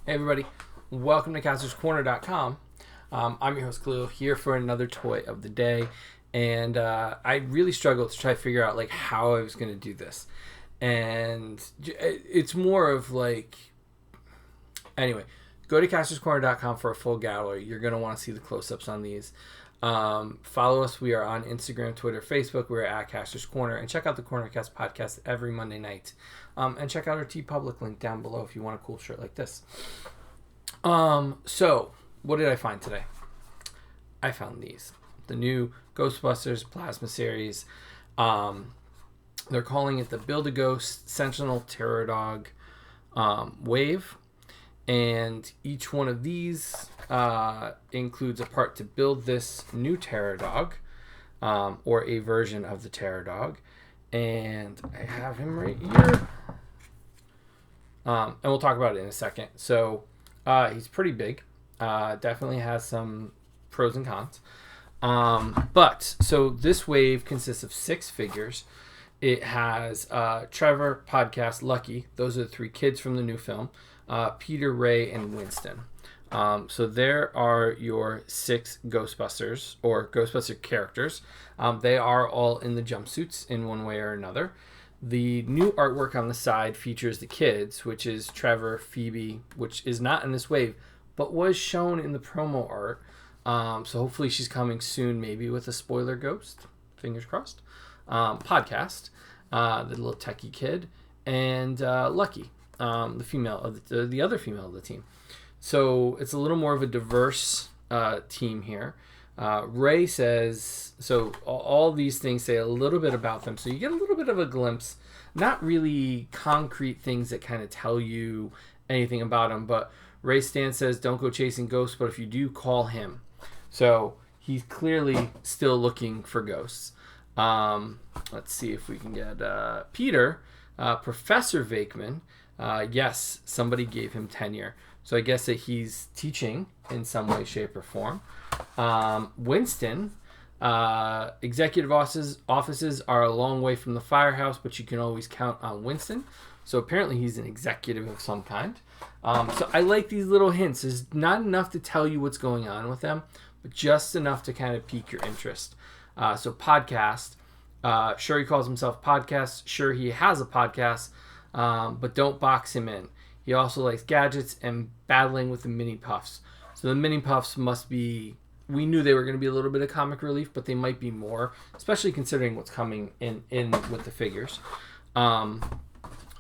Hey everybody, welcome to CastorsCorner.com. I'm your host Khalil, here for another toy of the day, and I really struggled to try to figure out like how I was going to do this, and it's more of like, anyway, go to CastorsCorner.com for a full gallery. You're going to want to see the close-ups on these. Follow us. We are on Instagram, Twitter, Facebook. We're at Castors Corner, and check out the Cornercast podcast every Monday night. And check out our TeePublic link down below if you want a cool shirt like this. So what did I find today? I found these, the new Ghostbusters Plasma series. They're calling it the Build-A-Ghost Sentinel Terror Dog wave. And each one of these includes a part to build this new Terror Dog, or a version of the Terror Dog. And I have him right here. And we'll talk about it in a second. So he's pretty big. Definitely has some pros and cons. So this wave consists of 6 figures. It has Trevor, Podcast, Lucky. Those are the 3 kids from the new film. Peter, Ray, and Winston. So there are your 6 Ghostbusters, or Ghostbuster characters. They are all in the jumpsuits in one way or another. The new artwork on the side features the kids, which is Trevor, Phoebe, which is not in this wave, but was shown in the promo art. So hopefully she's coming soon, maybe with a spoiler ghost. Fingers crossed. Podcast, the little techie kid, and Lucky, the female of the other female of the team. So it's a little more of a diverse team here. Ray says, so all these things say a little bit about them. So you get a little bit of a glimpse, not really concrete things that kind of tell you anything about them. But Ray Stan says, don't go chasing ghosts, but if you do, call him. So he's clearly still looking for ghosts. Let's see if we can get Peter, Professor Venkman. Yes, somebody gave him tenure. So I guess that he's teaching in some way, shape, or form. Winston, executive offices are a long way from the firehouse, but you can always count on Winston. So apparently he's an executive of some kind. So I like these little hints. There's not enough to tell you what's going on with them, but just enough to kind of pique your interest. So Podcast, sure he calls himself Podcast. Sure he has a podcast, but don't box him in. He also likes gadgets and battling with the mini puffs. So the mini puffs must be, we knew they were going to be a little bit of comic relief, but they might be more, especially considering what's coming in with the figures.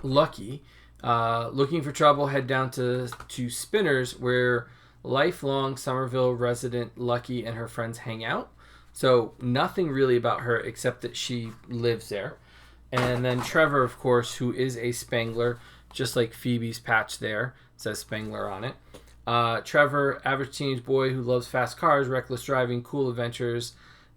Lucky, looking for trouble, head down to Spinners, where lifelong Somerville resident Lucky and her friends hang out. So nothing really about her except that she lives there. And then Trevor, of course, who is a Spangler, just like Phoebe's patch there. It says Spangler on it. Trevor, average teenage boy who loves fast cars, reckless driving, cool adventures,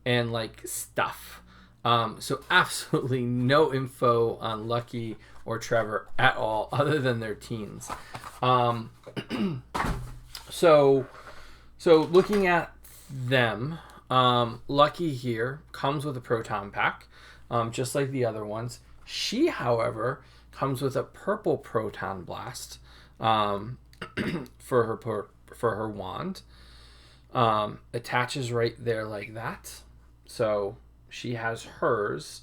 and like stuff. So absolutely no info on Lucky or Trevor at all, other than their teens. So looking at them, Lucky here comes with a proton pack, just like the other ones. She, however, comes with a purple proton blast for her wand. Attaches right there like that. So she has hers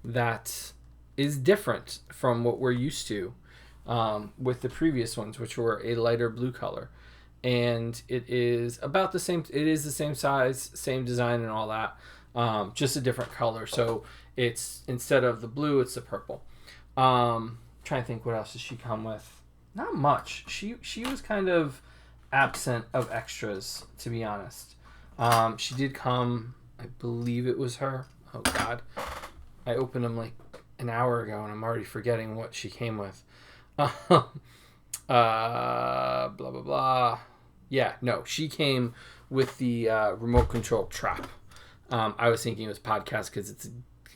that is different from what we're used to with the previous ones, which were a lighter blue color. And it is about the same. It is the same size, same design, and all that. Just a different color. So it's, instead of the blue, it's the purple. Trying to think, what else does she come with? Not much. She was kind of absent of extras, to be honest. She did come, I believe it was her. Oh God, I opened them like an hour ago, and I'm already forgetting what she came with. Blah blah blah. Yeah, no, she came with the remote control trap. I was thinking it was Podcast because it's a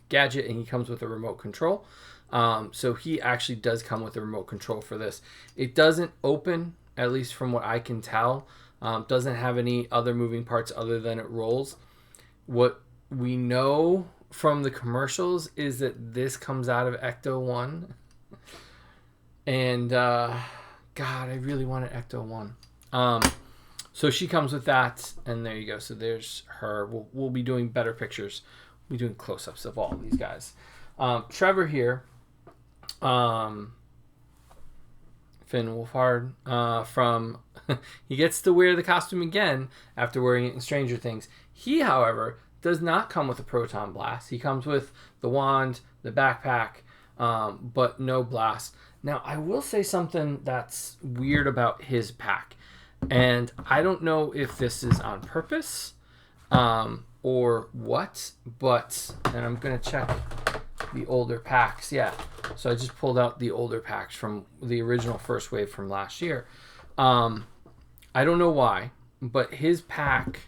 gadget and he comes with a remote control. So he actually does come with a remote control for this. It doesn't open, at least from what I can tell. Doesn't have any other moving parts other than it rolls. What we know from the commercials is that this comes out of Ecto 1. And God, I really wanted Ecto 1. So she comes with that, and there you go. So there's her. We'll be doing better pictures. We'll be doing close-ups of all of these guys. Trevor here, Finn Wolfhard, from he gets to wear the costume again after wearing it in Stranger Things. He, however, does not come with a proton blast. He comes with the wand, the backpack, but no blast. Now, I will say something that's weird about his pack. And I don't know if this is on purpose or what, but, and I'm going to check the older packs. Yeah. So I just pulled out the older packs from the original first wave from last year. I don't know why, but his pack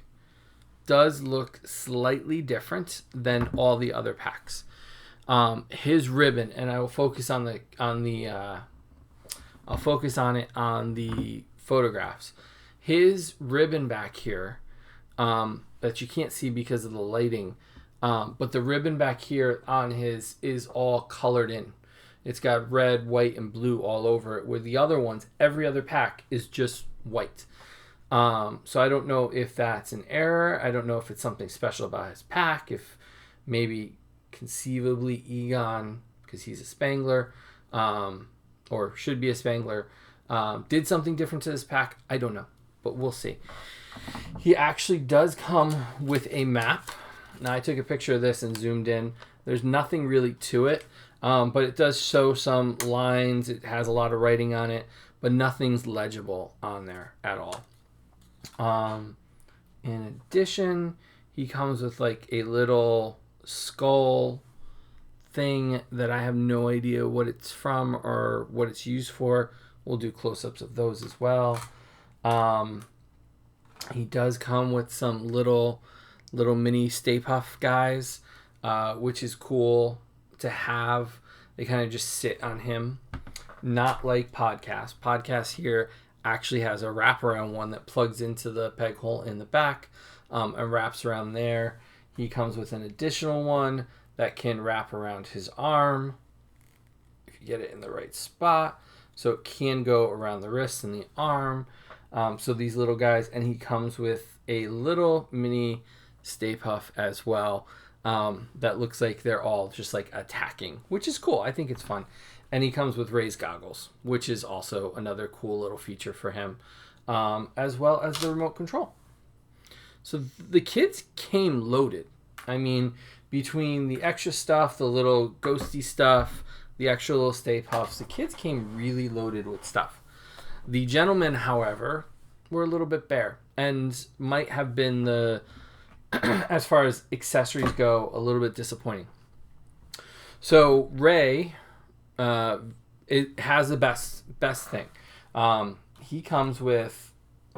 does look slightly different than all the other packs. His ribbon, and I will focus on the I'll focus on it on the photographs. His ribbon back here, that you can't see because of the lighting, but the ribbon back here on his is all colored in. It's got red, white, and blue all over it, where the other ones, every other pack is just white. So I don't know if that's an error. I don't know if it's something special about his pack, if maybe conceivably Egon, because he's a Spangler, or should be a Spangler, did something different to this pack. I don't know, but we'll see. He actually does come with a map. Now, I took a picture of this and zoomed in. There's nothing really to it, but it does show some lines. It has a lot of writing on it, but nothing's legible on there at all. In addition, he comes with like a little skull thing that I have no idea what it's from or what it's used for. We'll do close-ups of those as well. He does come with some little mini Stay Puft guys, which is cool to have. They kind of just sit on him, not like Podcast. Podcast here actually has a wraparound one that plugs into the peg hole in the back, and wraps around there. He comes with an additional one that can wrap around his arm if you get it in the right spot. So it can go around the wrist and the arm. So these little guys, and he comes with a little mini Stay Puft as well, that looks like they're all just like attacking, which is cool. I think it's fun. And he comes with raised goggles, which is also another cool little feature for him, as well as the remote control. So the kids came loaded. I mean, between the extra stuff, the little ghosty stuff, the extra little Stay Puffs, the kids came really loaded with stuff. The gentlemen, however, were a little bit bare and might have been the, as far as accessories go, a little bit disappointing. So Ray, it has the best thing. He comes with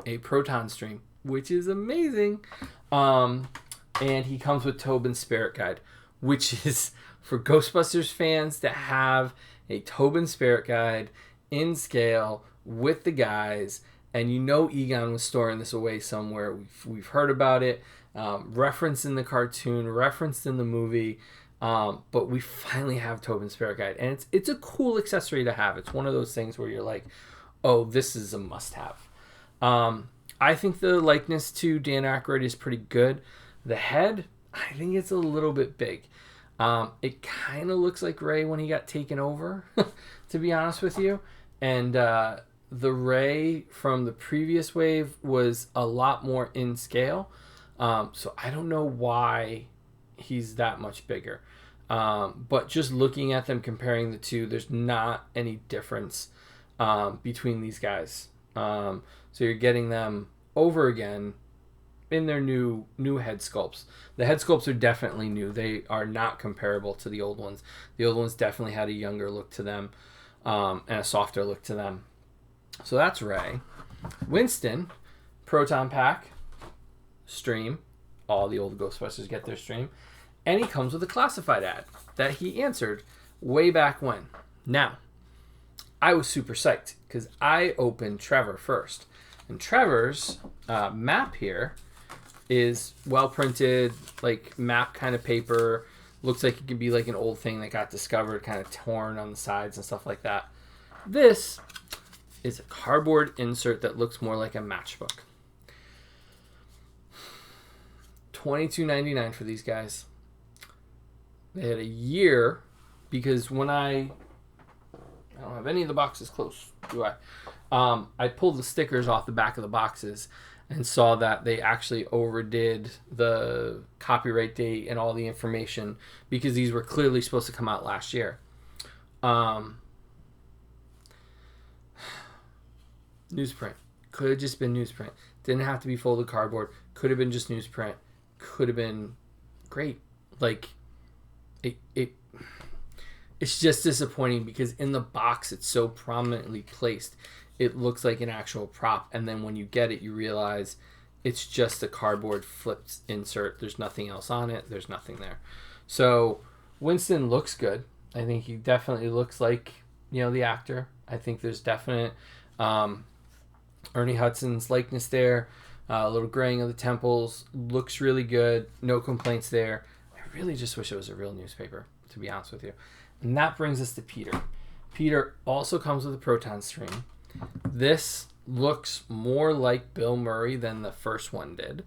a proton stream, which is amazing. And he comes with Tobin's Spirit Guide, which is for Ghostbusters fans to have a Tobin Spirit Guide in scale with the guys. And you know Egon was storing this away somewhere. We've heard about it, referenced in the cartoon, referenced in the movie. But we finally have Tobin's Spirit Guide. And it's a cool accessory to have. It's one of those things where you're like, oh, this is a must-have. I think the likeness to Dan Aykroyd is pretty good. The head, I think it's a little bit big. It kind of looks like Ray when he got taken over, to be honest with you. And the Ray from the previous wave was a lot more in scale. So I don't know why he's that much bigger. But just looking at them, comparing the two, there's not any difference between these guys. So you're getting them over again in their new head sculpts. The head sculpts are definitely new. They are not comparable to the old ones. The old ones definitely had a younger look to them, and a softer look to them. So that's Ray. Winston, Proton Pack, stream. All the old Ghostbusters get their stream. And he comes with a classified ad that he answered way back when. Now, I was super psyched because I opened Trevor first. And Trevor's map here is well printed, like map kind of paper. Looks like it could be like an old thing that got discovered, kind of torn on the sides and stuff like that. This is a cardboard insert that looks more like a matchbook. $22.99 for these guys. They had a year, because when I don't have any of the boxes close, do I? I pulled the stickers off the back of the boxes and saw that they actually overdid the copyright date and all the information, because these were clearly supposed to come out last year. Newsprint. Could have just been newsprint. Didn't have to be folded cardboard. Could have been just newsprint. Could have been great. Like, it's just disappointing, because in the box it's so prominently placed. It looks like an actual prop, and then when you get it, you realize it's just a cardboard flipped insert. There's nothing else on it. There's nothing there. So Winston looks good. I think he definitely looks like, the actor. I think there's definite Ernie Hudson's likeness there. A little graying of the temples. Looks really good. No complaints there. I really just wish it was a real newspaper, to be honest with you. And that brings us to Peter. Peter also comes with a proton stream. This looks more like Bill Murray than the first one did.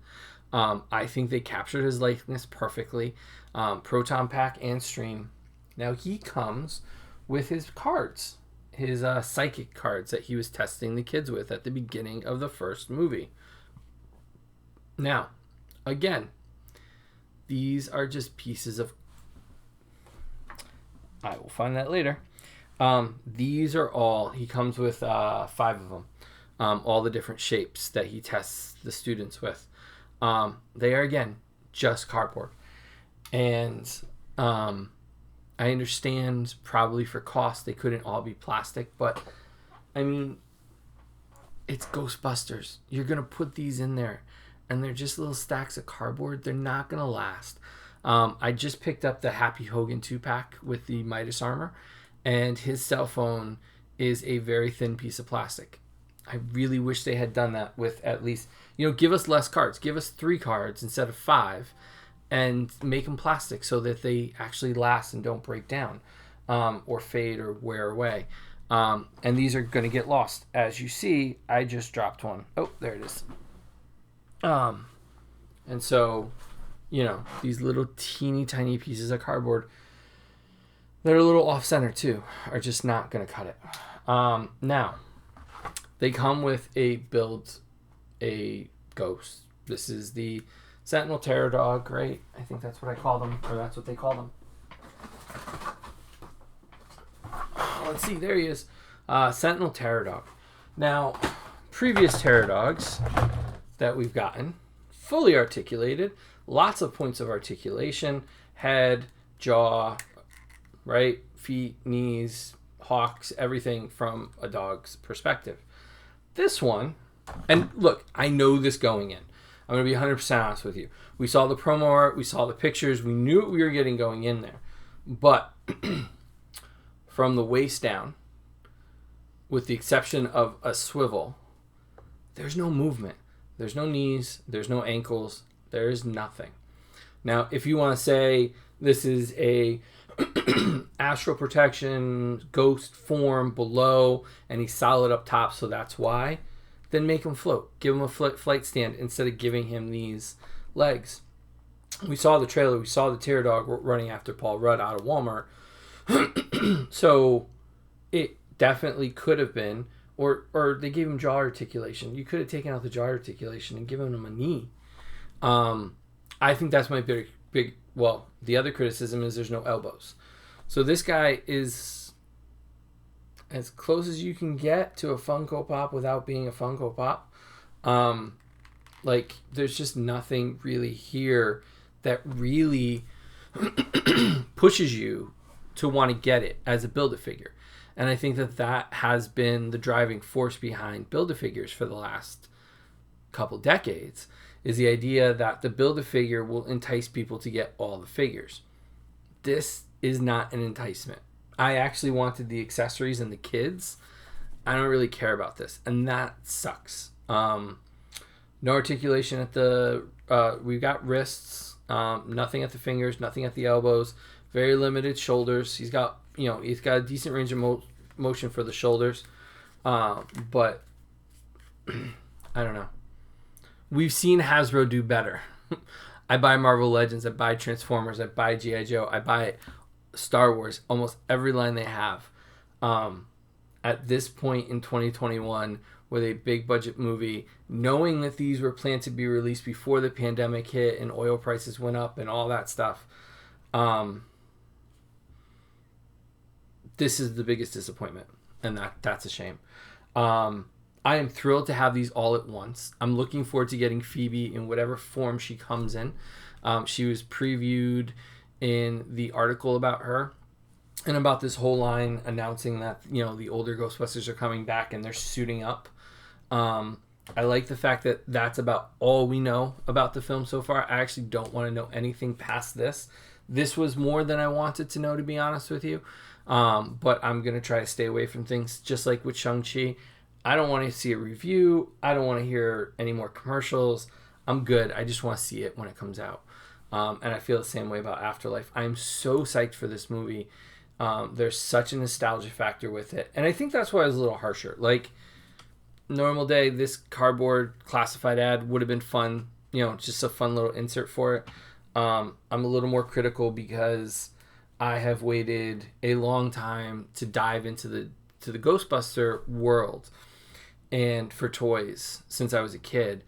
I think they captured his likeness perfectly. Proton pack and stream. Now he comes with his cards, his psychic cards that he was testing the kids with at the beginning of the first movie. Now, again, these are just pieces of... I will find that later. These are all... He comes with 5 of them. All the different shapes that he tests the students with. They are, again, just cardboard. And I understand probably for cost they couldn't all be plastic. But, I mean, it's Ghostbusters. You're going to put these in there. And they're just little stacks of cardboard. They're not going to last. I just picked up the Happy Hogan 2-pack with the Midas armor, and his cell phone is a very thin piece of plastic. I really wish they had done that with at least, give us less cards. Give us 3 cards instead of 5, and make them plastic so that they actually last and don't break down or fade or wear away. And these are going to get lost. As you see, I just dropped one. Oh, there it is. And so... these little teeny tiny pieces of cardboard that are a little off center too are just not going to cut it. Now, they come with a ghost. This is the Sentinel Terror Dog, right? I think that's what I call them, or that's what they call them. Let's see, there he is. Sentinel Terror Dog. Now, previous Terror Dogs that we've gotten, fully articulated, lots of points of articulation, head, jaw, right, feet, knees, hocks, everything from a dog's perspective. This one, and look, I know this going in. I'm going to be 100% honest with you. We saw the promo art, we saw the pictures, we knew what we were getting going in there. But from the waist down, with the exception of a swivel, there's no movement. There's no knees, there's no ankles, there is nothing. Now, if you want to say this is a astral protection ghost form below and he's solid up top, so that's why, then make him float. Give him a flight stand instead of giving him these legs. We saw the trailer. We saw the Terror Dog running after Paul Rudd out of Walmart. So it definitely could have been, or they gave him jaw articulation. You could have taken out the jaw articulation and given him a knee. I think that's my big. Well, the other criticism is there's no elbows. So this guy is as close as you can get to a Funko Pop without being a Funko Pop. Like, there's just nothing really here that really pushes you to want to get it as a Build-A-Figure. And I think that has been the driving force behind Build-A-Figures for the last couple decades, is the idea that the Build-A-Figure will entice people to get all the figures. This is not an enticement. I actually wanted the accessories and the kids. I don't really care about this, and that sucks. No articulation at the... we've got wrists, nothing at the fingers, nothing at the elbows, very limited shoulders. He's got a decent range of motion for the shoulders. But I don't know. We've seen Hasbro do better. I buy Marvel Legends, I buy Transformers, I buy G.I. Joe, I buy Star Wars, almost every line they have. At this point in 2021, with a big budget movie, knowing that these were planned to be released before the pandemic hit and oil prices went up and all that stuff, this is the biggest disappointment, and that's a shame. I am thrilled to have these all at once. I'm looking forward to getting Phoebe in whatever form she comes in. She was previewed in the article about her and about this whole line announcing that, the older Ghostbusters are coming back and they're suiting up. I like the fact that that's about all we know about the film so far. I actually don't want to know anything past this. This was more than I wanted to know, to be honest with you. But I'm going to try to stay away from things just like with Shang-Chi. I don't want to see a review. I don't want to hear any more commercials. I'm good. I just want to see it when it comes out. And I feel the same way about Afterlife. I'm so psyched for this movie. There's such a nostalgia factor with it. And I think that's why I was a little harsher. Like, normal day, this cardboard classified ad would have been fun. Just a fun little insert for it. I'm a little more critical because I have waited a long time to dive into the Ghostbuster world and for toys since I was a kid.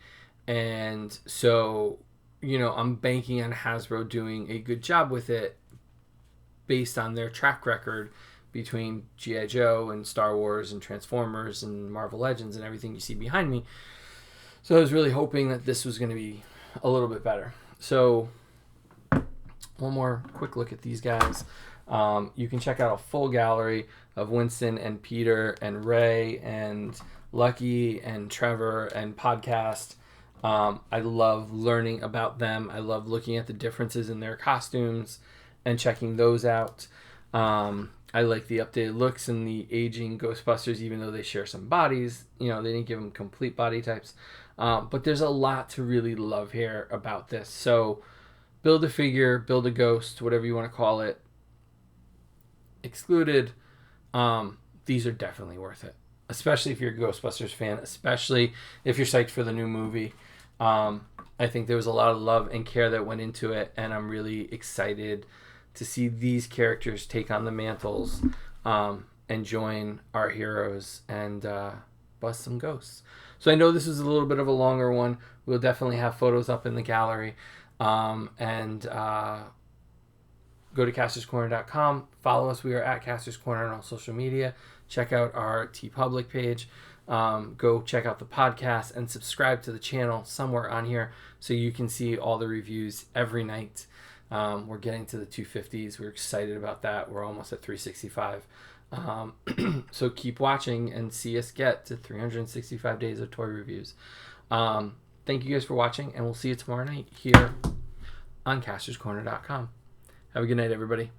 And so, I'm banking on Hasbro doing a good job with it based on their track record between G.I. Joe and Star Wars and Transformers and Marvel Legends and everything you see behind me. So I was really hoping that this was going to be a little bit better. So one more quick look at these guys. You can check out a full gallery of Winston and Peter and Ray and Lucky and Trevor and Podcast. I love learning about them. I love looking at the differences in their costumes and checking those out. I like the updated looks and the aging Ghostbusters, even though they share some bodies. They didn't give them complete body types. But there's a lot to really love here about this. So build a figure, build a ghost, whatever you want to call it. Excluded. These are definitely worth it, especially if you're a Ghostbusters fan, especially if you're psyched for the new movie. I think there was a lot of love and care that went into it, and I'm really excited to see these characters take on the mantles and join our heroes and bust some ghosts. So I know this is a little bit of a longer one. We'll definitely have photos up in the gallery. And go to castorscorner.com. Follow us. We are at Castors Corner on all social media. Check out our TeePublic page. Go check out the podcast and subscribe to the channel somewhere on here so you can see all the reviews every night. We're getting to the 250s. We're excited about that. We're almost at 365. So keep watching and see us get to 365 days of toy reviews. Thank you guys for watching, and we'll see you tomorrow night here on castorscorner.com. Have a good night, everybody.